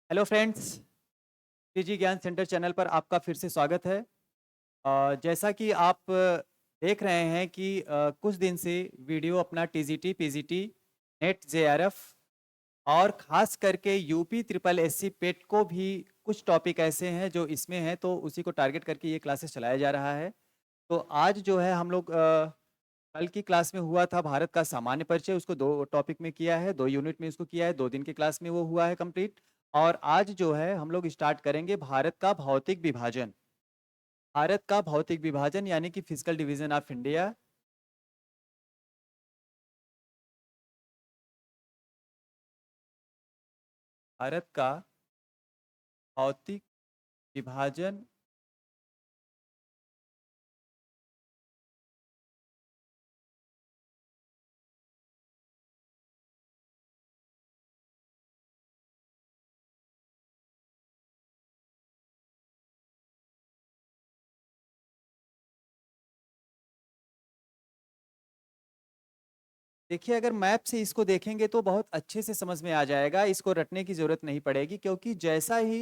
Hello friends, TG ज्ञान centre channel पर आपका फिर से स्वागत है। जैसा कि आप देख रहे हैं कि कुछ दिन से वीडियो अपना टीजीटी, पीजीटी, नेट जेआरएफ और ख़ास करके यूपी ट्रिपल एससी पेट को भी कुछ टॉपिक ऐसे हैं जो इसमें हैं, तो उसी को टारगेट करके ये क्लासेस चलाया जा रहा है। तो आज जो है हम लोग कल की क्लास में हुआ था भारत का सामान्य परिचय, उसको 2 टॉपिक में किया है, 2 यूनिट में उसको किया है, 2 दिन की क्लास में वो हुआ है कंप्लीट। और आज जो है हम लोग स्टार्ट करेंगे भारत का भौतिक विभाजन। भारत का भौतिक विभाजन यानी कि physical division of India. Bharat का भौतिक विभाजन। देखिए, अगर मैप से इसको देखेंगे तो बहुत अच्छे से समझ में आ जाएगा, इसको रटने की जरूरत नहीं पड़ेगी, क्योंकि जैसा ही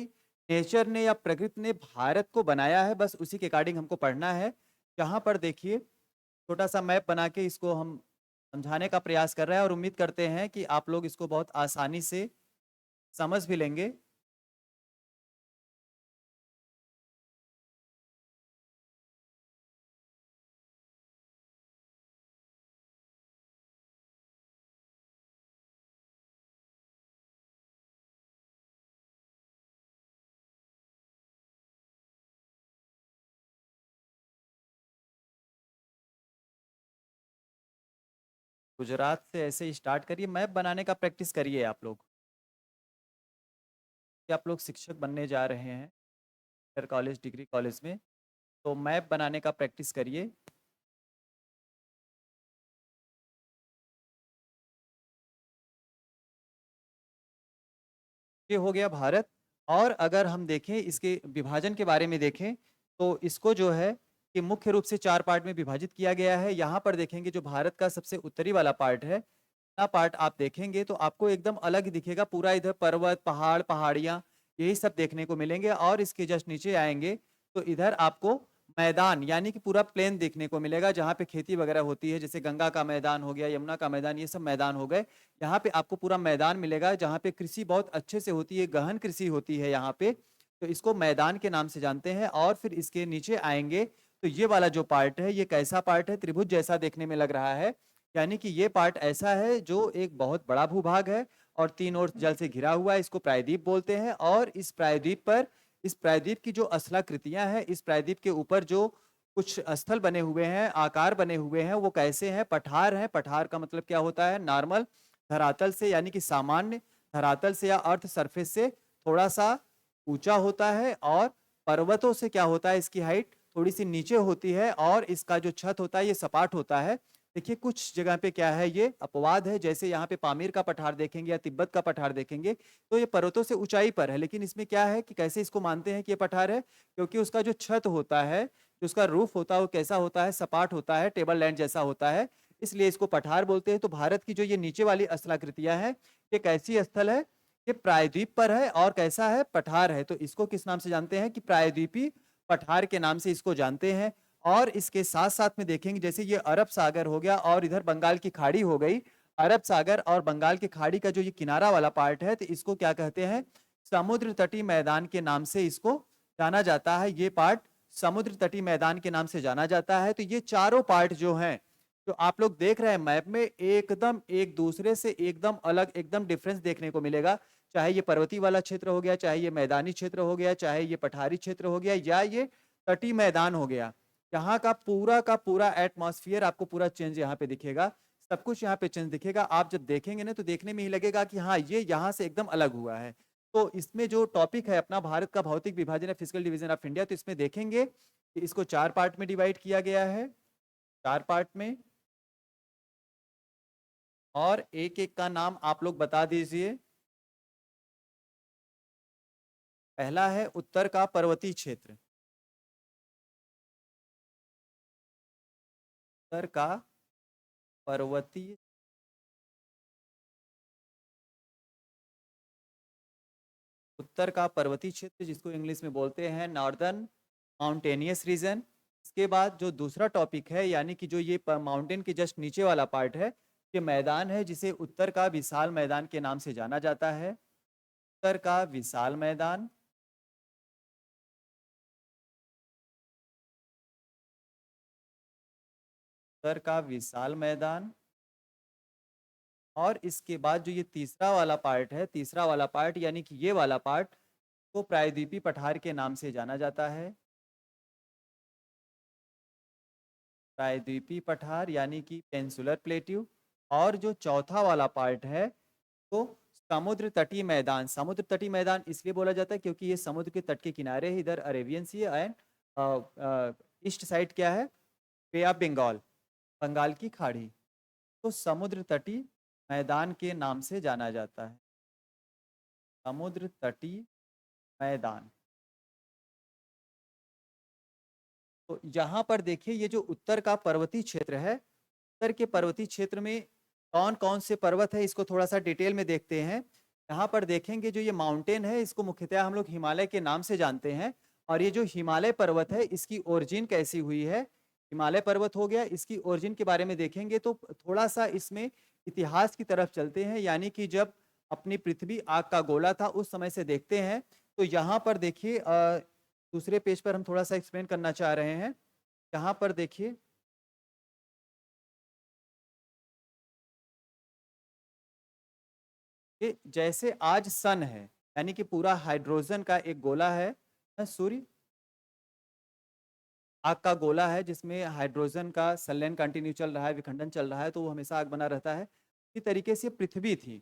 नेचर ने या प्रकृति ने भारत को बनाया है बस उसी के अकॉर्डिंग हमको पढ़ना है। जहाँ पर देखिए छोटा सा मैप बना के इसको हम समझाने का प्रयास कर रहे हैं और उम्मीद करते हैं कि आप लोग इसको बहुत आसानी से समझ भी लेंगे। गुजरात से ऐसे स्टार्ट करिए, मैप बनाने का प्रैक्टिस करिए आप लोग, कि आप लोग शिक्षक बनने जा रहे हैं इंटर कॉलेज, डिग्री कॉलेज में, तो मैप बनाने का प्रैक्टिस करिए। ये हो गया भारत। और अगर हम देखें इसके विभाजन के बारे में देखें तो इसको जो है कि मुख्य रूप से 4 पार्ट में विभाजित किया गया है। यहाँ पर देखेंगे जो भारत का सबसे उत्तरी वाला पार्ट है ना, पार्ट आप देखेंगे तो आपको एकदम अलग ही दिखेगा। पूरा इधर पर्वत, पहाड़, पहाड़ियाँ यही सब देखने को मिलेंगे। और इसके जस्ट नीचे आएंगे तो इधर आपको मैदान यानी कि पूरा प्लेन देखने को मिलेगा, जहाँ पे खेती वगैरह होती है, जैसे गंगा का मैदान हो गया, यमुना का मैदान, ये सब मैदान हो गए। यहाँ पे आपको पूरा मैदान मिलेगा जहाँ पे कृषि बहुत अच्छे से होती है, गहन कृषि होती है यहाँ पे, तो इसको मैदान के नाम से जानते हैं। और फिर इसके नीचे आएंगे तो ये वाला जो पार्ट है ये कैसा पार्ट है, त्रिभुज जैसा देखने में लग रहा है। यानी कि ये पार्ट ऐसा है जो एक बहुत बड़ा भूभाग है और 3 ओर जल से घिरा हुआ है, इसको प्रायद्वीप बोलते हैं। और इस प्रायद्वीप पर, इस प्रायद्वीप की जो स्थलाकृतियां हैं, इस प्रायद्वीप के ऊपर जो कुछ स्थल बने हुए हैं, आकार बने हुए हैं, वो कैसे हैं, पठार हैं। पठार का मतलब क्या होता है, नॉर्मल धरातल से यानी कि सामान्य धरातल से या अर्थ सरफेस से थोड़ा सा ऊंचा होता है। और पर्वतों से क्या होता है, इसकी हाइट थोड़ी सी नीचे होती है और इसका जो छत होता है ये सपाट होता है। देखिए कुछ जगह पे क्या है, ये अपवाद है, जैसे यहाँ पे पामीर का पठार देखेंगे या तिब्बत का पठार देखेंगे तो ये पर्वतों से ऊंचाई पर है। लेकिन इसमें क्या है कि कैसे इसको मानते हैं कि ये पठार है, क्योंकि उसका जो छत होता है, जो उसका रूफ होता है वो कैसा होता है, सपाट होता है, टेबल लैंड जैसा होता है, इसलिए इसको पठार बोलते हैं। तो भारत की जो ये नीचे वाली स्थलाकृतियां हैं, ये कैसी स्थल है, ये प्रायद्वीप पर है और कैसा है, पठार है। तो इसको किस नाम से जानते हैं कि प्रायद्वीपी पठार के नाम से इसको जानते हैं। और इसके साथ साथ में देखेंगे जैसे ये अरब सागर हो गया और इधर बंगाल की खाड़ी हो गई। अरब सागर और बंगाल की खाड़ी का जो ये किनारा वाला पार्ट है, तो इसको क्या कहते हैं, समुद्र तटीय मैदान के नाम से इसको जाना जाता है। ये पार्ट समुद्र तटीय मैदान के नाम से जाना जाता है। तो ये चारों पार्ट जो हैं, जो आप लोग देख रहे हैं मैप में, एकदम एक दूसरे से एकदम अलग, एकदम डिफरेंस देखने को मिलेगा। चाहे ये पर्वतीय वाला क्षेत्र हो गया, चाहे ये मैदानी क्षेत्र हो गया, चाहे ये पठारी क्षेत्र हो गया, या ये तटीय मैदान हो गया, यहाँ का पूरा एटमॉस्फेयर आपको पूरा चेंज यहाँ पे दिखेगा। सब कुछ यहाँ पे चेंज दिखेगा। आप जब देखेंगे ना तो देखने में ही लगेगा कि हाँ ये यहाँ से एकदम अलग हुआ है। तो इसमें जो टॉपिक है अपना भारत का भौतिक विभाजन है, फिजिकल डिवीजन ऑफ इंडिया, तो इसमें देखेंगे कि इसको 4 पार्ट में डिवाइड किया गया है, 4 पार्ट में। और एक एक का नाम आप लोग बता दीजिए। पहला है उत्तर का पर्वतीय क्षेत्र, उत्तर का पर्वतीय उत्तर का पर्वतीय क्षेत्र जिसको इंग्लिश में बोलते हैं नॉर्दर्न माउंटेनियस रीजन। इसके बाद जो दूसरा टॉपिक है यानी कि जो ये माउंटेन के जस्ट नीचे वाला पार्ट है, ये मैदान है जिसे उत्तर का विशाल मैदान के नाम से जाना जाता है। उत्तर का विशाल मैदान। उत्तर का विशाल मैदान। और इसके बाद जो ये तीसरा वाला पार्ट है, तीसरा वाला पार्ट यानी कि ये वाला पार्ट को प्रायद्वीपीय पठार के नाम से जाना जाता है। प्रायद्वीपीय पठार यानी कि पेंसुलर प्लेट्यू। और जो चौथा वाला पार्ट है तो समुद्र तटीय मैदान। समुद्र तटीय मैदान इसलिए बोला जाता है क्योंकि ये समुद्र के तट के किनारे है, इधर Arabian sea and east side क्या है, बे ऑफ बंगाल, बंगाल की खाड़ी। तो समुद्र तटीय मैदान के नाम से जाना जाता है, समुद्र तटीय मैदान। तो यहाँ पर देखिए ये जो उत्तर का पर्वतीय क्षेत्र है, उत्तर के पर्वतीय क्षेत्र में कौन कौन से पर्वत है इसको थोड़ा सा डिटेल में देखते हैं। यहाँ पर देखेंगे जो ये माउंटेन है इसको मुख्यतः हम लोग हिमालय के नाम से जानते हैं। और ये जो हिमालय पर्वत है इसकी ओरिजिन कैसी हुई है, हिमालय पर्वत हो गया, इसकी ओरिजिन के बारे में देखेंगे तो थोड़ा सा इसमें इतिहास की तरफ चलते हैं। यानी कि जब अपनी पृथ्वी आग का गोला था उस समय से देखते हैं। तो यहाँ पर देखिए दूसरे पेज पर हम थोड़ा सा एक्सप्लेन करना चाह रहे हैं। यहाँ पर देखिए कि जैसे आज सन है यानी कि पूरा हाइड्रोजन का एक गोला है, सूर्य आग का गोला है जिसमें हाइड्रोजन का संलयन कंटिन्यू चल रहा है, विखंडन चल रहा है, तो वो हमेशा आग बना रहता है। इसी तरीके से पृथ्वी थी,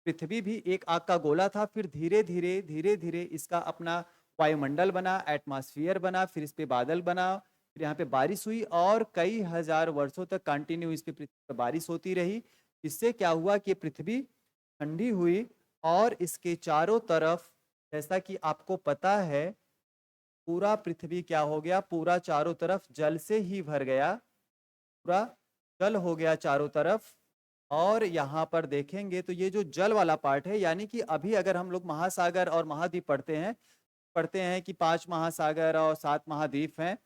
पृथ्वी भी एक आग का गोला था। फिर धीरे धीरे इसका अपना वायुमंडल बना, एटमॉस्फेयर बना, फिर इस पे बादल बना, फिर यहाँ पे बारिश हुई और कई हजार वर्षों तक कंटिन्यू इस पे पृथ्वी पर बारिश होती रही। इससे क्या हुआ कि पृथ्वी ठंडी हुई और इसके चारों तरफ, जैसा कि आपको पता है, पूरा पृथ्वी क्या हो गया, पूरा चारों तरफ जल से ही भर गया, पूरा जल हो गया चारों तरफ। और यहाँ पर देखेंगे तो ये जो जल वाला पार्ट है यानी कि अभी अगर हम लोग महासागर और महाद्वीप पढ़ते हैं कि 5 महासागर और 7 महाद्वीप हैं,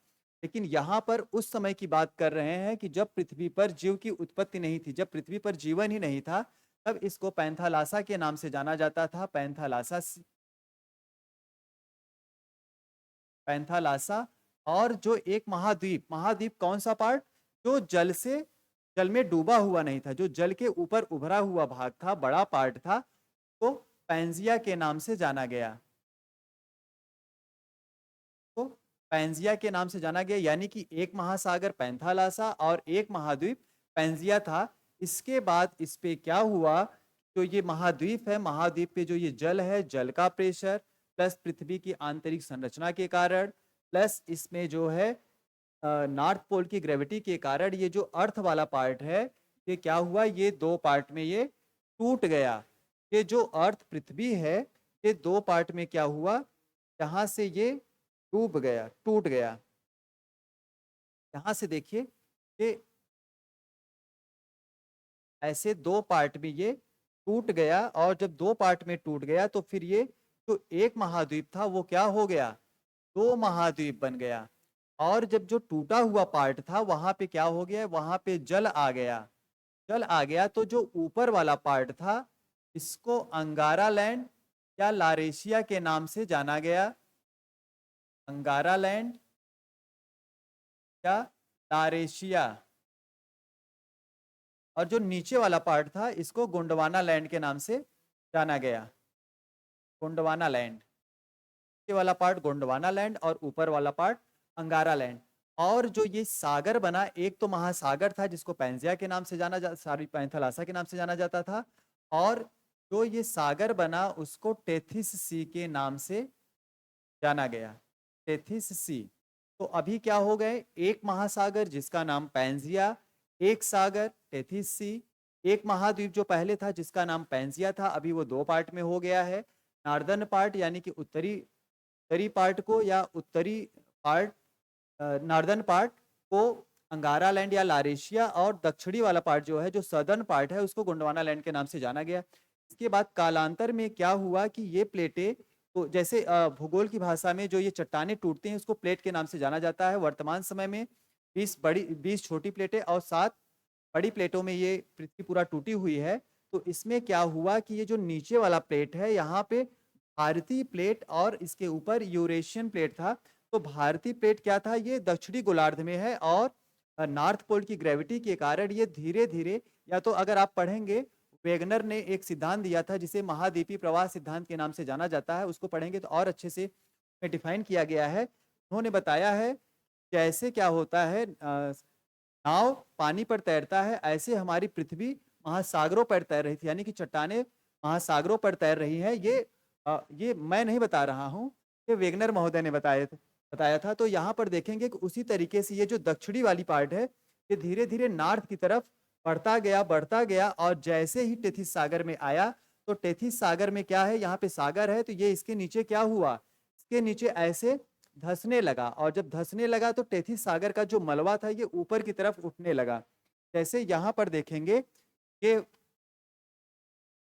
लेकिन यहाँ पर उस समय की बात कर रहे हैं कि जब पृथ्वी पर जीव की उत्पत्ति नहीं थी, जब पृथ्वी पर जीवन ही नहीं था, तब इसको पैंथालासा के नाम से जाना जाता था। पैंथालासा। और जो एक महाद्वीप, महाद्वीप कौन सा पार्ट, जो जल में डूबा हुआ नहीं था, जो जल के ऊपर उभरा हुआ भाग था, बड़ा पार्ट था, तो पैंजिया के नाम से जाना गया। तो पैंजिया के नाम से जाना गया यानी कि एक महासागर पैंथालासा और एक महाद्वीप पैंजिया था। इसके बाद इस पे क्या हुआ, जो ये महाद्वीप है, महाद्वीप पे जो ये जल है, जल का प्रेशर प्लस पृथ्वी की आंतरिक संरचना के कारण प्लस इसमें जो है नॉर्थ पोल की ग्रेविटी के कारण ये जो अर्थ वाला पार्ट है, ये क्या हुआ, ये दो पार्ट में ये टूट गया। ये जो अर्थ पृथ्वी है ये दो पार्ट में क्या हुआ, यहाँ से ये डूब गया, टूट गया। यहाँ से देखिए ये ऐसे दो पार्ट में ये टूट गया। और जब दो पार्ट में टूट गया तो फिर ये जो एक महाद्वीप था वो क्या हो गया, दो महाद्वीप बन गया। और जब जो टूटा हुआ पार्ट था वहां पे क्या हो गया, वहां पे जल आ गया, जल आ गया। तो जो ऊपर वाला पार्ट था इसको अंगारा लैंड या लारेशिया के नाम से जाना गया, अंगारा लैंड या लारेशिया। और जो नीचे वाला पार्ट था इसको गोंडवाना लैंड के नाम से जाना गया, गोंडवाना लैंड। नीचे वाला पार्ट गोंडवाना लैंड और ऊपर वाला पार्ट अंगारा लैंड। और जो ये सागर बना, एक तो महासागर था जिसको पैंजिया के नाम से पैंथालासा के नाम से जाना जाता था, और जो ये सागर बना उसको टेथिस सी के नाम से जाना गया, टेथिस सी। तो अभी क्या हो गए, एक महासागर जिसका नाम पैंजिया, एक सागर टेथिस सी, एक महाद्वीप जो पहले था जिसका नाम पैंजिया था, अभी वो दो पार्ट में हो गया है। नॉर्दर्न पार्ट यानी कि उत्तरी पार्ट को या उत्तरी पार्ट, नॉर्दर्न पार्ट को अंगारा लैंड या लारेशिया, और दक्षिणी वाला पार्ट जो है, जो सदर्न पार्ट है, उसको गोंडवाना लैंड के नाम से जाना गया। इसके बाद कालांतर में क्या हुआ कि ये प्लेटें तो जैसे भूगोल की भाषा में जो ये चट्टानें टूटती हैं उसको प्लेट के नाम से जाना जाता है। वर्तमान समय में 20 छोटी प्लेटें और 7 बड़ी प्लेटों में ये पृथ्वी पूरा टूटी हुई है। तो इसमें क्या हुआ कि ये जो नीचे वाला प्लेट है यहाँ पे भारतीय प्लेट और इसके ऊपर यूरेशियन प्लेट था। तो भारतीय प्लेट क्या था, ये दक्षिणी गोलार्ध में है और नॉर्थ पोल की ग्रेविटी के कारण ये धीरे-धीरे, या तो अगर आप पढ़ेंगे, वेगनर ने एक सिद्धांत दिया था जिसे महाद्वीपीय प्रवाह सिद्धांत के नाम से जाना जाता है, उसको पढ़ेंगे तो और अच्छे से डिफाइन किया गया है। उन्होंने बताया है कैसे क्या होता है, नाव पानी पर तैरता है, ऐसे हमारी पृथ्वी महासागरों पर तैर रही थी, यानी कि चट्टानें महासागरों पर तैर रही है। ये मैं नहीं बता रहा हूँ, ये वेगनर महोदय ने बताया था। तो यहाँ पर देखेंगे कि उसी तरीके से ये जो दक्षिणी वाली पार्ट है, ये धीरे-धीरे नॉर्थ की तरफ बढ़ता गया और जैसे ही टेथिस सागर में आया, तो टेथिस सागर में क्या है, यहाँ पे सागर है, तो ये इसके नीचे क्या हुआ, इसके नीचे ऐसे धंसने लगा और जब धंसने लगा तो टेथिस सागर का जो मलबा था ये ऊपर की तरफ उठने लगा। जैसे यहाँ पर देखेंगे कि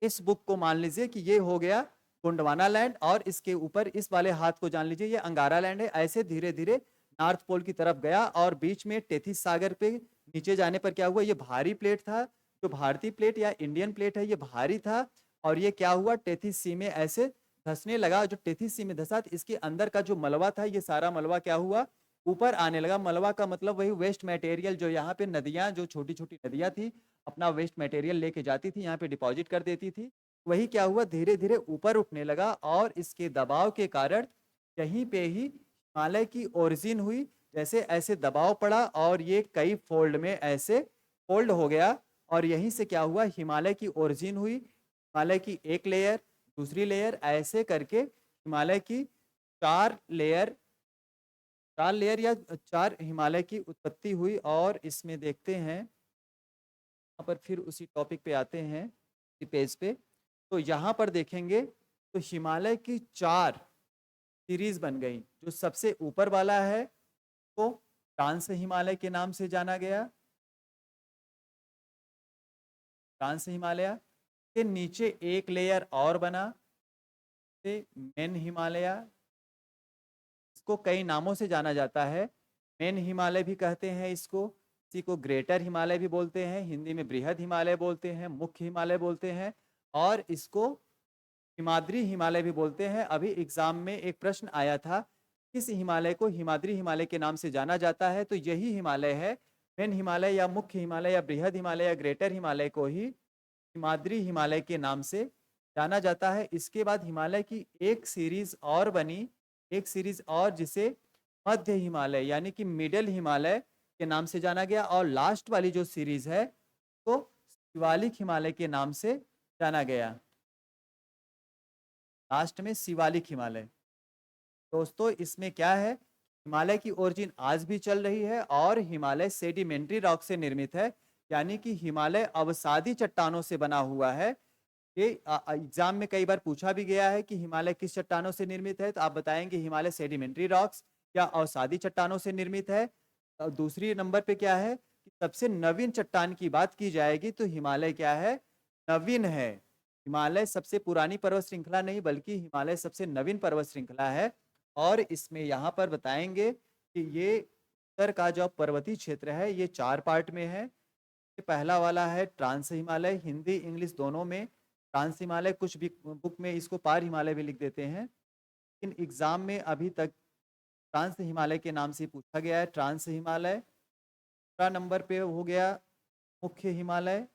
इस बुक को मान लीजिए कि ये हो गया गोंडवाना लैंड और इसके ऊपर इस वाले हाथ को जान लीजिए ये अंगारा लैंड है। ऐसे धीरे-धीरे नॉर्थ पोल की तरफ गया और बीच में टेथिस सागर पे नीचे जाने पर क्या हुआ, ये भारी प्लेट था, जो भारतीय प्लेट या इंडियन प्लेट है ये भारी था और ये क्या हुआ, टेथिस सी में ऐसे धंसने लगा। जो टेथिस सी में धंसा तो इसके अंदर का जो मलबा था ये सारा मलबा क्या हुआ, ऊपर आने लगा। मलबा का मतलब वही वेस्ट मटेरियल, जो यहाँ पे नदियाँ, जो छोटी-छोटी नदियाँ थी अपना वेस्ट मटेरियल लेके जाती थी, यहाँ पे डिपॉजिट कर देती थी। वही क्या हुआ, धीरे-धीरे ऊपर उठने लगा और इसके दबाव के कारण यहीं पे ही हिमालय की ओरिजिन हुई। जैसे ऐसे दबाव पड़ा और ये कई फोल्ड में ऐसे फोल्ड हो गया और यहीं से क्या हुआ, हिमालय की ओरिजिन हुई। हिमालय की एक लेयर, दूसरी लेयर, ऐसे करके हिमालय की 4 लेयर, 4 लेयर या 4 हिमालय की उत्पत्ति हुई। और इसमें देखते हैं, यहाँ पर फिर उसी टॉपिक पे आते हैं, इसी पेज पे। तो यहाँ पर देखेंगे तो हिमालय की 4 सीरीज बन गई। जो सबसे ऊपर वाला है तो ट्रांस हिमालय के नाम से जाना गया, ट्रांस हिमालय के नीचे एक लेयर और बना, से मेन हिमालय, इसको कई नामों से जाना जाता है। मेन हिमालय भी कहते हैं इसको, इसी को ग्रेटर हिमालय भी बोलते हैं, हिंदी में बृहद हिमालय बोलते हैं, मुख्य हिमालय बोलते हैं और इसको हिमाद्री हिमालय भी बोलते हैं। अभी एग्जाम में एक प्रश्न आया था, किस हिमालय को हिमाद्री हिमालय के नाम से जाना जाता है, तो यही हिमालय है। मेन हिमालय या मुख्य हिमालय या बृहद हिमालय या ग्रेटर हिमालय को ही हिमाद्री हिमालय के नाम से जाना जाता है। इसके बाद हिमालय की एक सीरीज और बनी, एक सीरीज और, जिसे मध्य हिमालय यानी कि मिडल हिमालय के नाम से जाना गया और लास्ट वाली जो सीरीज है तो शिवालिक हिमालय के नाम से जाना गया। लास्ट में शिवालिक हिमालय। दोस्तों इसमें क्या है, हिमालय की ओरिजिन आज भी चल रही है और हिमालय सेडिमेंट्री रॉक से निर्मित है, यानी कि हिमालय अवसादी चट्टानों से बना हुआ है। ये एग्जाम में कई बार पूछा भी गया है कि हिमालय किस चट्टानों से निर्मित है, तो आप बताएंगे हिमालय सेडिमेंट्री रॉक्स या अवसादी चट्टानों से निर्मित है। दूसरी नंबर पे क्या है कि सबसे नवीन चट्टान की बात की जाएगी तो हिमालय क्या है, नवीन है। हिमालय सबसे पुरानी पर्वत श्रृंखला नहीं बल्कि हिमालय सबसे नवीन पर्वत श्रृंखला है। और इसमें यहाँ पर बताएंगे कि ये उत्तर का जो पर्वतीय क्षेत्र है ये 4 पार्ट में है। पहला वाला है ट्रांस हिमालय, हिंदी इंग्लिश दोनों में ट्रांस हिमालय, कुछ भी बुक में इसको पार हिमालय भी लिख देते हैं, लेकिन एग्जाम में अभी तक ट्रांस हिमालय के नाम से पूछा गया है। ट्रांस हिमालय। दूसरा नंबर पे हो गया मुख्य हिमालय,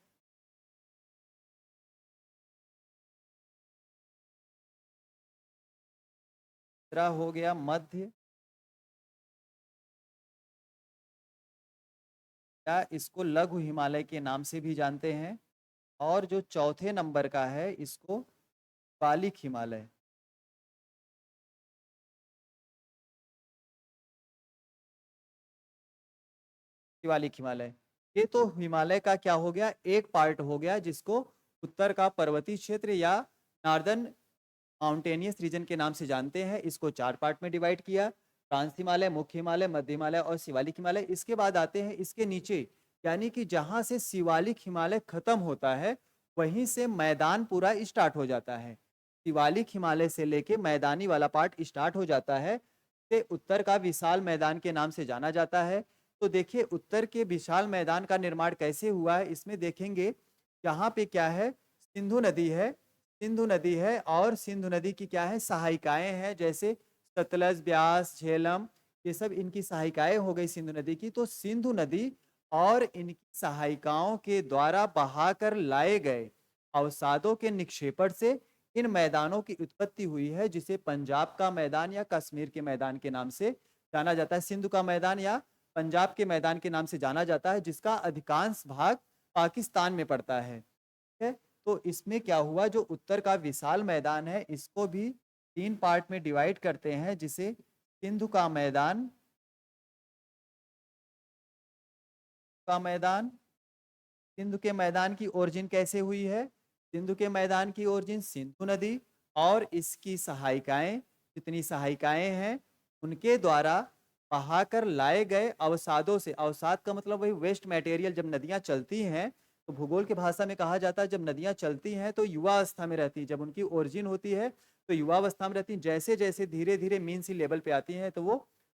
तीसरा हो गया मध्य, या इसको लघु हिमालय के नाम से भी जानते हैं, और जो चौथे नंबर का है इसको बालिक हिमालय। शिवालिक हिमालय। ये तो हिमालय का क्या हो गया, एक पार्ट हो गया जिसको उत्तर का पर्वतीय क्षेत्र या नॉर्दर्न माउंटेनियस रीजन के नाम से जानते हैं। इसको 4 पार्ट में डिवाइड किया, ट्रांस हिमालय, मुख्य हिमालय, मध्य हिमालय और शिवालिक हिमालय। इसके बाद आते हैं इसके नीचे, यानी कि जहां से शिवालिक हिमालय खत्म होता है वहीं से मैदान पूरा स्टार्ट हो जाता है। शिवालिक हिमालय से लेके मैदानी वाला पार्ट स्टार्ट हो जाता है, से उत्तर का विशाल मैदान के नाम से जाना जाता है। तो देखिए उत्तर के विशाल मैदान का निर्माण कैसे हुआ है, इसमें देखेंगे यहाँ पे क्या है, सिंधु नदी है, सिंधु नदी है और सिंधु नदी की क्या है, सहायिकाएँ हैं, जैसे सतलज, ब्यास, झेलम, ये सब इनकी सहायिकाएँ हो गई सिंधु नदी की। तो सिंधु नदी और इनकी सहायिकाओं के द्वारा बहाकर लाए गए अवसादों के निक्षेपण से इन मैदानों की उत्पत्ति हुई है, जिसे पंजाब का मैदान या कश्मीर के मैदान के नाम से जाना जाता है। सिंधु का मैदान या पंजाब के मैदान के नाम से जाना जाता है, जिसका अधिकांश भाग पाकिस्तान में पड़ता है। ठीक है? तो इसमें क्या हुआ, जो उत्तर का विशाल मैदान है, इसको भी 3 पार्ट में डिवाइड करते हैं, जिसे सिंधु का मैदान, सिंधु के मैदान की ओरिजिन कैसे हुई है? सिंधु के मैदान की ओरिजिन सिंधु नदी और इसकी सहायिकाएं, जितनी सहायिकाएं हैं, उनके द्वारा बहाकर लाए गए अवसादों से। अवसाद का मतलब वही वेस्ट मटेरियल। जब नदियां चलती हैं तो भूगोल की भाषा में कहा जाता है, जब नदियां चलती हैं तो युवा अवस्था में रहती हैं। जब उनकी ओरिजिन होती है तो युवा अवस्था में रहती हैं। जैसे जैसे धीरे धीरे मीन सी लेवल पे आती हैं तो वो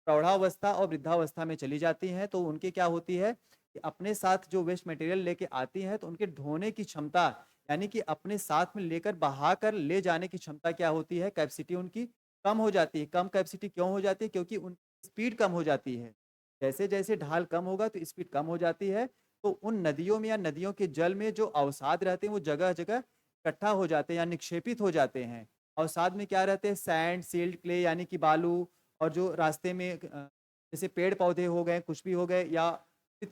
प्रौढ़ावस्था और वृद्धावस्था में चली जाती हैं। तो उनकी क्या होती है कि अपने साथ जो वेस्ट मटेरियल लेके आती हैं तो उनके ढोने की क्षमता, यानी कि अपने साथ में लेकर बहाकर ले जाने की क्षमता क्या होती है, कैपेसिटी उनकी कम हो जाती है। कम कैपेसिटी क्यों हो जाती है? क्योंकि उनकी स्पीड कम हो जाती है। जैसे जैसे ढाल कम होगा तो स्पीड कम हो जाती है। तो उन नदियों में या नदियों के जल में जो अवसाद रहते हैं वो जगह जगह इकट्ठा हो जाते हैं या निक्षेपित हो जाते हैं। अवसाद में क्या रहते हैं, सैंड, सिल्ट, क्ले, यानी कि बालू, और जो रास्ते में जैसे पेड़ पौधे हो गए, कुछ भी हो गए, या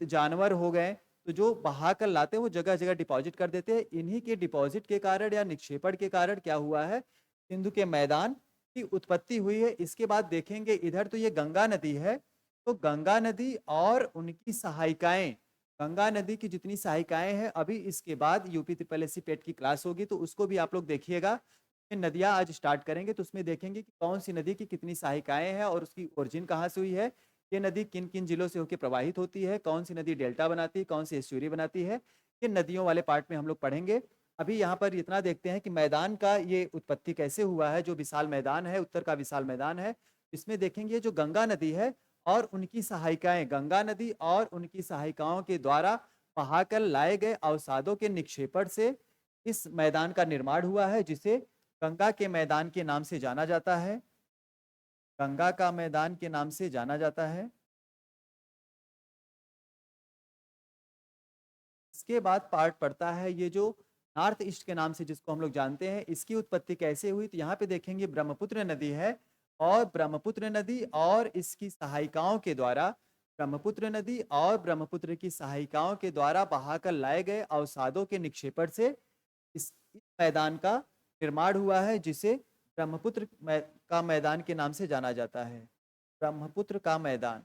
जानवर हो गए, तो जो बहा कर लाते हैं वो जगह जगह डिपॉजिट कर देते हैं। इन्हीं के डिपॉजिट के कारण या निक्षेपण के कारण क्या हुआ है, सिंधु के मैदान की उत्पत्ति हुई है। इसके बाद देखेंगे इधर तो ये गंगा नदी है, तो गंगा नदी और उनकी सहायिकाएं, गंगा नदी की जितनी सहायिकाएं हैं, अभी इसके बाद यूपी ट्रिपल एस सी पेट की क्लास होगी तो उसको भी आप लोग देखिएगा। ये नदियां आज स्टार्ट करेंगे तो उसमें देखेंगे कि कौन सी नदी की कितनी सहायिकाएं हैं और उसकी ओरिजिन कहाँ से हुई है, ये नदी किन किन जिलों से होकर प्रवाहित होती है, कौन सी नदी डेल्टा बनाती है, कौन सी एस्चुरी बनाती है, ये नदियों वाले पार्ट में हम लोग पढ़ेंगे। अभी यहाँ पर इतना देखते हैं कि मैदान का ये उत्पत्ति कैसे हुआ है। जो विशाल मैदान है, उत्तर का विशाल मैदान है, इसमें देखेंगे जो गंगा नदी है और उनकी सहायिकाएं, गंगा नदी और उनकी सहायिकाओं के द्वारा बहाकर लाए गए अवसादों के निक्षेपण से इस मैदान का निर्माण हुआ है, जिसे गंगा के मैदान के नाम से जाना जाता है। गंगा का मैदान के नाम से जाना जाता है। इसके बाद पार्ट पड़ता है ये जो नॉर्थ ईस्ट के नाम से जिसको हम लोग जानते हैं, इसकी उत्पत्ति कैसे हुई, तो यहाँ पे देखेंगे ब्रह्मपुत्र नदी है और ब्रह्मपुत्र नदी और इसकी सहायिकाओं के द्वारा, ब्रह्मपुत्र नदी और ब्रह्मपुत्र की सहायिकाओं के द्वारा बहाकर लाए गए अवसादों के निक्षेपण से इस मैदान का निर्माण हुआ है, जिसे का मैदान के नाम से जाना जाता है। ब्रह्मपुत्र का मैदान,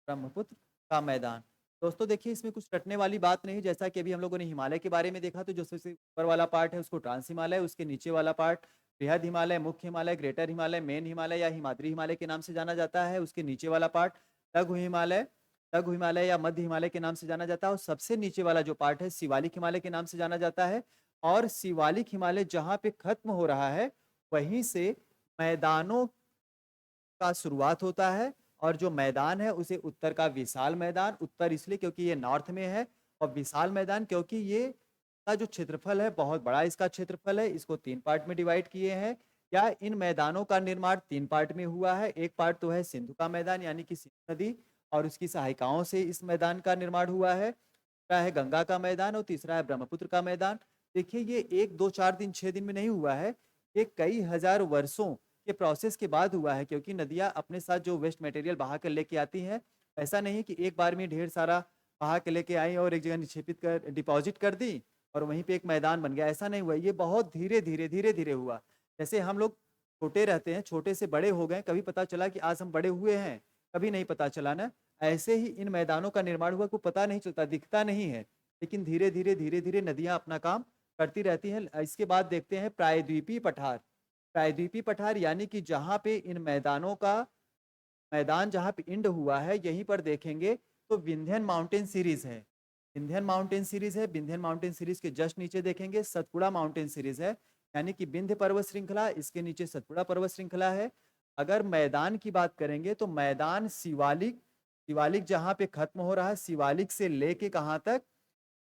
ब्रह्मपुत्र का मैदान। दोस्तों देखिए इसमें कुछ रटने वाली बात नहीं। जैसा कि अभी हम लोगों ने हिमालय के बारे में देखा, तो जो सबसे ऊपर वाला पार्ट है उसको ट्रांस हिमालय, उसके नीचे वाला पार्ट बृहद हिमालय, मुख्य हिमालय, ग्रेटर हिमालय, मेन हिमालय या हिमाद्री हिमालय के नाम से जाना जाता है। उसके नीचे वाला पार्ट लघु हिमालय, लघु हिमालय या मध्य हिमालय के नाम से जाना जाता है। और सबसे नीचे वाला जो पार्ट है शिवालिक हिमालय के नाम से जाना जाता है। और शिवालिक हिमालय जहाँ पे खत्म हो रहा है, वहीं से मैदानों का शुरुआत होता है। और जो मैदान है उसे उत्तर का विशाल मैदान, उत्तर इसलिए क्योंकि ये नॉर्थ में है, और विशाल मैदान क्योंकि ये का जो क्षेत्रफल है बहुत बड़ा इसका क्षेत्रफल है। इसको 3 पार्ट में डिवाइड किए हैं। या इन मैदानों का निर्माण 3 पार्ट में हुआ है। एक पार्ट तो है सिंधु का मैदान, यानी कि सिंधु नदी और उसकी सहायिकाओं से इस मैदान का निर्माण हुआ है। दूसरा है गंगा का मैदान और तीसरा है ब्रह्मपुत्र का मैदान। देखिए ये 1 2 4 दिन 6 दिन में नहीं हुआ है, ये कई हजार वर्षों के प्रोसेस के बाद हुआ है। क्योंकि नदियाँ अपने साथ जो वेस्ट मटेरियल बहा कर लेके आती हैं, ऐसा नहीं कि एक बार में ढेर सारा बहा के लेके आई और एक जगह निक्षेपित कर डिपॉजिट कर दी और वहीं पे एक मैदान बन गया, ऐसा नहीं हुआ। ये बहुत धीरे धीरे धीरे धीरे हुआ। जैसे हम लोग छोटे रहते हैं, छोटे से बड़े हो गए, कभी पता चला कि आज हम बड़े हुए हैं, कभी नहीं पता चला ना। ऐसे ही इन मैदानों का निर्माण हुआ, को पता नहीं चलता, दिखता नहीं है, लेकिन धीरे धीरे नदियाँ अपना काम करती रहती हैं। इसके बाद देखते हैं प्रायद्वीपीय पठार। प्रायद्वीपीय पठार यानी कि जहाँ पे इन मैदानों का मैदान जहाँ पे एंड हुआ है, यहीं पर देखेंगे तो विंध्यन माउंटेन सीरीज है। विंध्यन माउंटेन सीरीज है। विंध्यन माउंटेन सीरीज के जस्ट नीचे देखेंगे सतपुड़ा माउंटेन सीरीज है, यानी कि विंध्य पर्वत श्रृंखला, इसके नीचे सतपुड़ा पर्वत श्रृंखला है। अगर मैदान की बात करेंगे तो मैदान शिवालिक, शिवालिक जहां पे खत्म हो रहा है, शिवालिक से लेके कहां तक,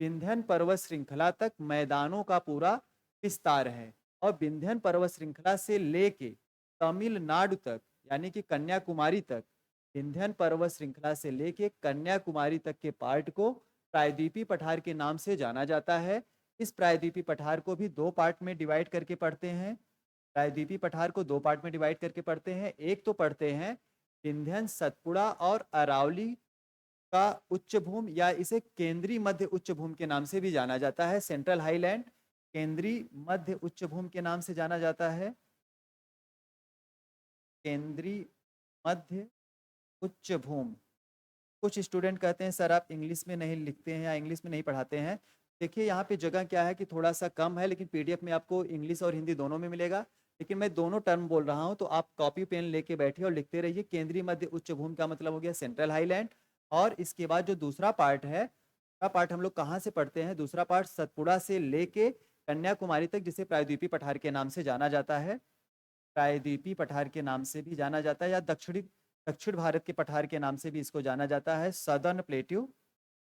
विंध्यन पर्वत श्रृंखला तक मैदानों का पूरा विस्तार है। और विंध्यन पर्वत श्रृंखला से लेके तमिलनाडु तक, यानी कि कन्याकुमारी तक, विंध्यन पर्वत श्रृंखला से लेके कन्याकुमारी तक के पार्ट को प्रायद्वीपीय पठार के नाम से जाना जाता है। इस प्रायद्वीपीय पठार को भी दो पार्ट में डिवाइड करके पढ़ते हैं। प्रायद्वीपीय पठार को दो पार्ट में डिवाइड करके पढ़ते हैं। एक तो पढ़ते हैं विंध्यन, सतपुड़ा और अरावली का उच्च भूमि, या इसे केंद्रीय मध्य उच्च भूमि के नाम से भी जाना जाता है। सेंट्रल हाईलैंड केंद्रीय मध्य उच्च भूमि के नाम से जाना जाता है। केंद्रीय मध्य उच्च भूमि। कुछ स्टूडेंट कहते हैं सर आप इंग्लिश में नहीं लिखते हैं या इंग्लिश में नहीं पढ़ाते हैं। देखिए यहाँ पे जगह क्या है कि थोड़ा सा कम है, लेकिन पीडीएफ में आपको इंग्लिश और हिंदी दोनों में मिलेगा। लेकिन मैं दोनों टर्म बोल रहा हूँ, तो आप कॉपी पेन लेके बैठिए और लिखते रहिए। केंद्रीय मध्य उच्च भूमि का मतलब हो गया सेंट्रल हाईलैंड। और इसके बाद जो दूसरा पार्ट है, दूसरा पार्ट हम लोग कहाँ से पढ़ते हैं, दूसरा पार्ट सतपुड़ा से लेके कन्याकुमारी तक, जिसे प्रायद्वीपीय पठार के नाम से जाना जाता है। प्रायद्वीपीय पठार के नाम से भी जाना जाता है, या दक्षिण भारत के पठार के नाम से भी इसको जाना जाता है, सदर्न प्लेट्यू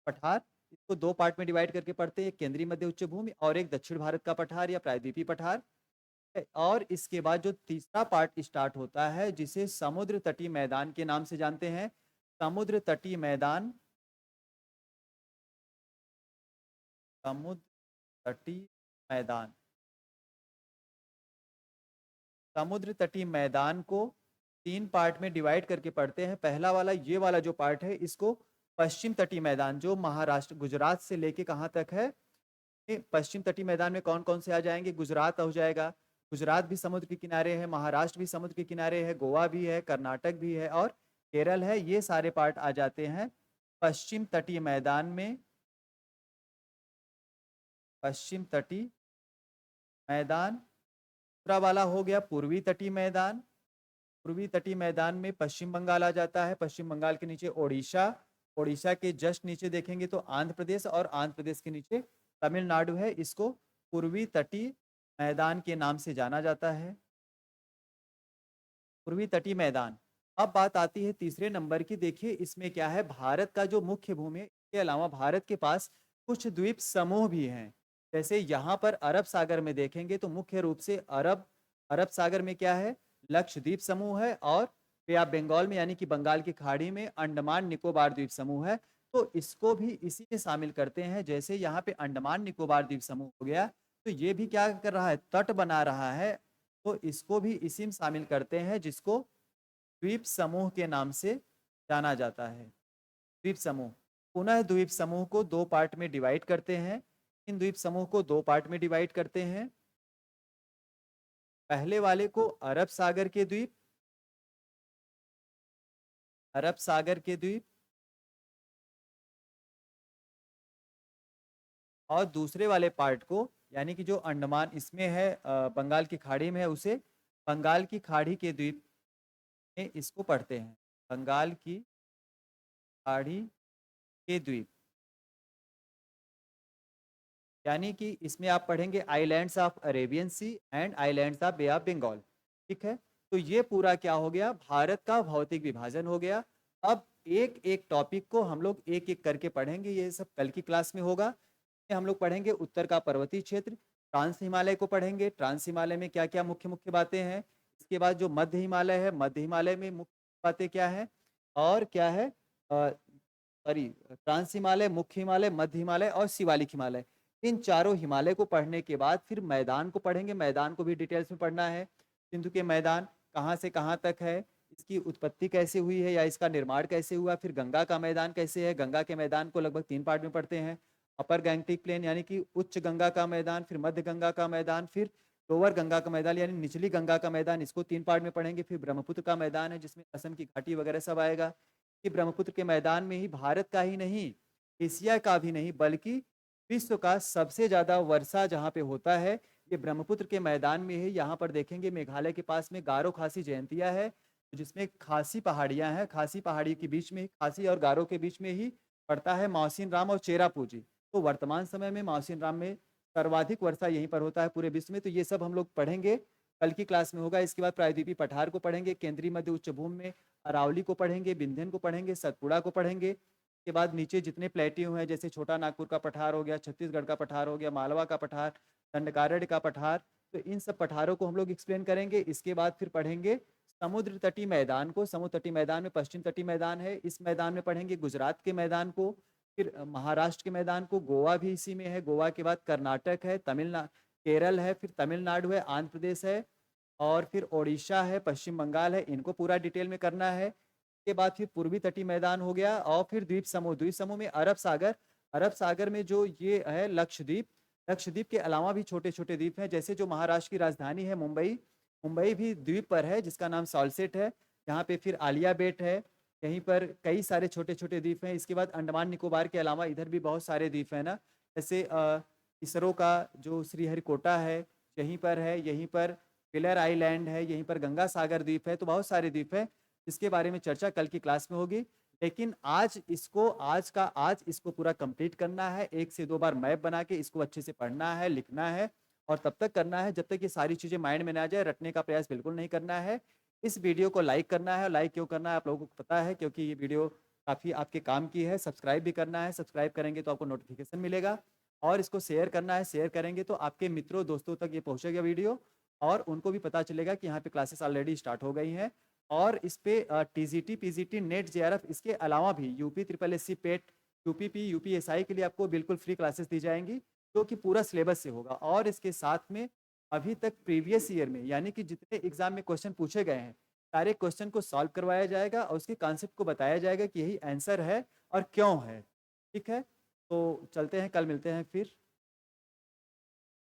पठार। इसको दो पार्ट में डिवाइड करके पढ़ते हैं, एक केंद्रीय मध्य उच्च भूमि और एक दक्षिण भारत का पठार या प्रायद्वीपीय पठार। और इसके बाद जो तीसरा पार्ट स्टार्ट होता है, जिसे समुद्र तटीय मैदान के नाम से जानते हैं। समुद्र तटीय मैदान, समुद्र तटीय मैदान, समुद्र तटीय मैदान को तीन पार्ट में डिवाइड करके पढ़ते हैं। पहला वाला, ये वाला जो पार्ट है, इसको पश्चिम तटीय मैदान, जो महाराष्ट्र गुजरात से लेके कहाँ तक है, पश्चिम तटीय मैदान में कौन कौन से आ जाएंगे, गुजरात हो जाएगा। गुजरात भी समुद्र के किनारे है, महाराष्ट्र भी समुद्र के किनारे है, गोवा भी है, कर्नाटक भी है और केरल है। ये सारे पार्ट आ जाते हैं पश्चिम तटीय मैदान में। पश्चिम तटीय मैदान। दूसरा वाला हो गया पूर्वी तटीय मैदान। पूर्वी तटीय मैदान में पश्चिम बंगाल आ जाता है, पश्चिम बंगाल के नीचे ओडिशा, ओडिशा के जस्ट नीचे देखेंगे तो आंध्र प्रदेश, और आंध्र प्रदेश के नीचे तमिलनाडु है। इसको पूर्वी तटीय मैदान के नाम से जाना जाता है, पूर्वी तटीय मैदान। अब बात आती है तीसरे नंबर की। देखिए इसमें क्या है, भारत का जो मुख्य भूमि है, इसके अलावा भारत के पास कुछ द्वीप समूह भी हैं। जैसे यहाँ पर अरब सागर में देखेंगे तो मुख्य रूप से अरब सागर में क्या है, लक्षद्वीप समूह है, और बे ऑफ बंगाल में, यानी कि बंगाल की खाड़ी में अंडमान निकोबार द्वीप समूह है। तो इसको भी इसी में शामिल करते हैं। जैसे यहाँ पे अंडमान निकोबार द्वीप समूह हो गया, तो ये भी क्या कर रहा है, तट बना रहा है। तो इसको भी इसी में शामिल करते हैं, जिसको द्वीप समूह के नाम से जाना जाता है। द्वीप समूह, पुनः द्वीप समूह को दो पार्ट में डिवाइड करते हैं। इन द्वीप समूह को दो पार्ट में डिवाइड करते हैं। पहले वाले को अरब सागर के द्वीप, अरब सागर के द्वीप, और दूसरे वाले पार्ट को, यानी कि जो अंडमान इसमें है, बंगाल की खाड़ी में है, उसे बंगाल की खाड़ी के द्वीप में इसको पढ़ते हैं। बंगाल की खाड़ी के द्वीप, यानी कि इसमें आप पढ़ेंगे islands of Arabian sea and islands of bay of Bengal. ठीक है, तो ये पूरा क्या हो गया, भारत का भौतिक विभाजन हो गया। अब एक एक टॉपिक को हम लोग एक एक करके पढ़ेंगे, ये सब कल की क्लास में होगा। हम लोग पढ़ेंगे उत्तर का पर्वतीय क्षेत्र, ट्रांस हिमालय को पढ़ेंगे। ट्रांस हिमालय में क्या क्या मुख्य मुख्य बातें हैं। इसके बाद जो मध्य हिमालय है, मध्य हिमालय में मुख्य बातें क्या है और क्या है, सॉरी, ट्रांस हिमालय, मुख्य हिमालय, मध्य हिमालय और शिवालिक हिमालय। इन चारों हिमालय को पढ़ने के बाद फिर मैदान को पढ़ेंगे। मैदान को भी डिटेल्स में पढ़ना है। सिंधु के मैदान कहाँ से कहाँ तक है, इसकी उत्पत्ति कैसे हुई है या इसका निर्माण कैसे हुआ। फिर गंगा का मैदान कैसे है, गंगा के मैदान को लगभग तीन पार्ट में पढ़ते हैं। अपर गैंगटिक प्लेन यानी कि उच्च गंगा का मैदान, फिर मध्य गंगा का मैदान, फिर लोअर गंगा का मैदान यानी निचली गंगा का मैदान, इसको तीन पार्ट में पढ़ेंगे। फिर ब्रह्मपुत्र का मैदान है, जिसमें असम की घाटी वगैरह सब आएगा। कि ब्रह्मपुत्र के मैदान में ही भारत का ही नहीं, एशिया का भी नहीं, बल्कि विश्व का सबसे ज्यादा वर्षा जहाँ पे होता है, ये ब्रह्मपुत्र के मैदान में है। यहाँ पर देखेंगे मेघालय के पास में गारो खासी जयंतिया है, जिसमें खासी पहाड़ियाँ हैं। खासी पहाड़ी के बीच में, खासी और गारो के बीच में ही पड़ता है माउसिन राम और चेरापूंजी। तो वर्तमान समय में माउसिन राम में सर्वाधिक वर्षा यहीं पर होता है पूरे विश्व में। तो ये सब हम लोग पढ़ेंगे, कल की क्लास में होगा। इसके बाद प्रायद्वीपीय पठार को पढ़ेंगे, केंद्रीय मध्य उच्च भूमि में अरावली को पढ़ेंगे, विंध्यन को पढ़ेंगे, सतपुड़ा को पढ़ेंगे। इसके बाद नीचे जितने प्लेट्यू हैं, जैसे छोटा नागपुर का पठार हो गया, छत्तीसगढ़ का पठार हो गया, मालवा का पठार, दंडकारण्य का पठार, तो इन सब पठारों को हम लोग एक्सप्लेन करेंगे। इसके बाद फिर पढ़ेंगे समुद्र तटीय मैदान को। समुद्र तटीय मैदान में पश्चिम तटीय मैदान है, इस मैदान में पढ़ेंगे गुजरात के मैदान को, फिर महाराष्ट्र के मैदान को, गोवा भी इसी में है, गोवा के बाद कर्नाटक है, तमिलनाडु, केरल है, फिर तमिलनाडु है, आंध्र प्रदेश है, और फिर ओडिशा है, पश्चिम बंगाल है। इनको पूरा डिटेल में करना है। के बाद फिर पूर्वी तटीय मैदान हो गया, और फिर द्वीप समूह। द्वीप समूह में अरब सागर, अरब सागर में जो ये है लक्षद्वीप, लक्षद्वीप के अलावा भी छोटे छोटे द्वीप हैं, जैसे जो महाराष्ट्र की राजधानी है मुंबई, मुंबई भी द्वीप पर है जिसका नाम सॉल्सेट है। यहाँ पे फिर आलिया बेट है, यहीं पर कई सारे छोटे छोटे द्वीप हैं। इसके बाद अंडमान निकोबार के अलावा इधर भी बहुत सारे द्वीप हैं ना, जैसे इसरो का जो श्रीहरिकोटा है यहीं पर है, यहीं पर पिलर आइलैंड है, यहीं पर गंगा सागर द्वीप है। तो बहुत सारे द्वीप हैं जिसके बारे में चर्चा कल की क्लास में होगी। लेकिन आज इसको पूरा कंप्लीट करना है, 1 से 2 बार मैप बना के इसको अच्छे से पढ़ना है, लिखना है, और तब तक करना है जब तक ये सारी चीज़ें माइंड में ना आ जाए। रटने का प्रयास बिल्कुल नहीं करना है। इस वीडियो को लाइक करना है, और लाइक क्यों करना है आप लोगों को पता है, क्योंकि ये वीडियो काफ़ी आपके काम की है। सब्सक्राइब भी करना है, सब्सक्राइब करेंगे तो आपको नोटिफिकेशन मिलेगा, और इसको शेयर करना है, शेयर करेंगे तो आपके मित्रों दोस्तों तक ये पहुँचेगा वीडियो, और उनको भी पता चलेगा कि यहाँ पे क्लासेस ऑलरेडी स्टार्ट हो गई हैं। और इस पे टीजीटी, पीजीटी, नेट, जेआरएफ, इसके अलावा भी यूपी ट्रिपल एससी पेट, यूपीपी, यूपीएसआई के लिए आपको बिल्कुल फ्री क्लासेस दी जाएंगी, जो कि पूरा सिलेबस से होगा। और इसके साथ में अभी तक प्रीवियस ईयर में, यानी कि जितने एग्जाम में क्वेश्चन पूछे गए हैं, सारे क्वेश्चन को सॉल्व करवाया जाएगा, और उसके कॉन्सेप्ट को बताया जाएगा कि यही आंसर है और क्यों है। ठीक है, तो चलते हैं, कल मिलते हैं फिर।